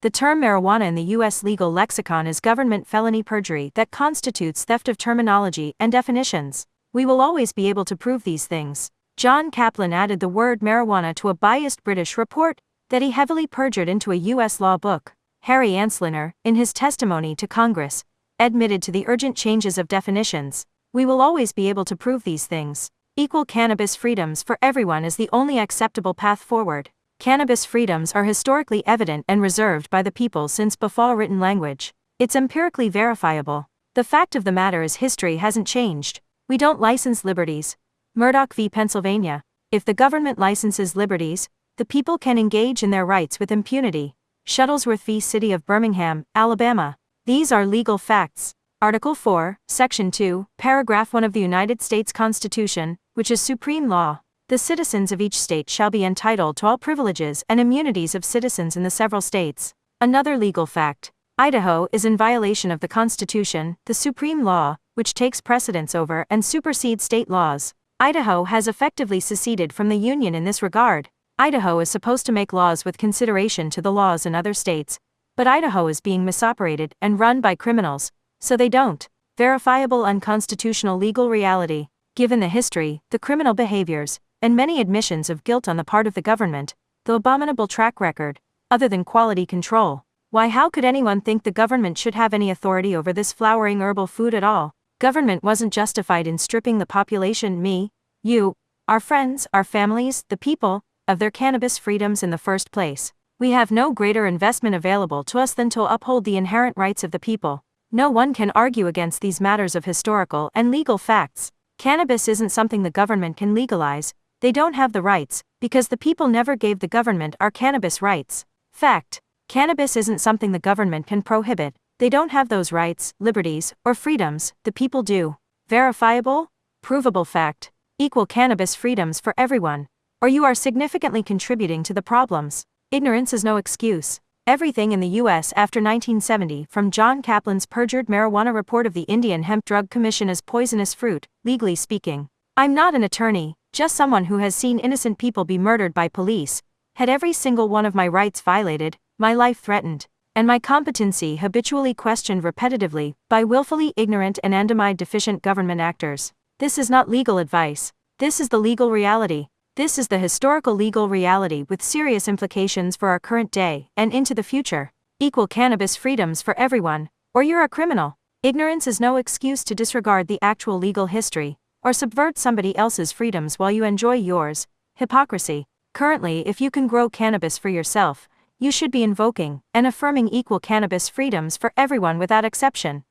The term marijuana in the U.S. legal lexicon is government felony perjury that constitutes theft of terminology and definitions. We will always be able to prove these things. John Kaplan added the word marijuana to a biased British report that he heavily perjured into a U.S. law book. Harry Anslinger, in his testimony to Congress, admitted to the urgent changes of definitions. We will always be able to prove these things. Equal cannabis freedoms for everyone is the only acceptable path forward. Cannabis freedoms are historically evident and reserved by the people since before written language. It's empirically verifiable. The fact of the matter is history hasn't changed. We don't license liberties. Murdoch v. Pennsylvania. If the government licenses liberties, the people can engage in their rights with impunity. Shuttlesworth v. City of Birmingham, Alabama. These are legal facts. Article 4, Section 2, Paragraph 1 of the United States Constitution, which is supreme law. The citizens of each state shall be entitled to all privileges and immunities of citizens in the several states. Another legal fact. Idaho is in violation of the Constitution, the supreme law, which takes precedence over and supersedes state laws. Idaho has effectively seceded from the Union in this regard. Idaho is supposed to make laws with consideration to the laws in other states, but Idaho is being misoperated and run by criminals, so they don't. Verifiable unconstitutional legal reality. Given the history, the criminal behaviors, and many admissions of guilt on the part of the government, the abominable track record, other than quality control. Why, how could anyone think the government should have any authority over this flowering herbal food at all? Government wasn't justified in stripping the population, me, you, our friends, our families, the people, of their cannabis freedoms in the first place. We have no greater investment available to us than to uphold the inherent rights of the people. No one can argue against these matters of historical and legal facts. Cannabis isn't something the government can legalize. They don't have the rights, because the people never gave the government our cannabis rights. Fact. Cannabis isn't something the government can prohibit. They don't have those rights, liberties, or freedoms, the people do. Verifiable? Provable fact. Equal cannabis freedoms for everyone. Or you are significantly contributing to the problems. Ignorance is no excuse. Everything in the U.S. after 1970, from John Kaplan's perjured marijuana report of the Indian Hemp Drug Commission as poisonous fruit, legally speaking. I'm not an attorney, just someone who has seen innocent people be murdered by police, had every single one of my rights violated, my life threatened, and my competency habitually questioned repetitively by willfully ignorant and anandamide deficient government actors. This is not legal advice. This is the legal reality. This is the historical legal reality with serious implications for our current day and into the future. Equal cannabis freedoms for everyone, or you're a criminal. Ignorance is no excuse to disregard the actual legal history, or subvert somebody else's freedoms while you enjoy yours. Hypocrisy. Currently, if you can grow cannabis for yourself, you should be invoking and affirming equal cannabis freedoms for everyone without exception.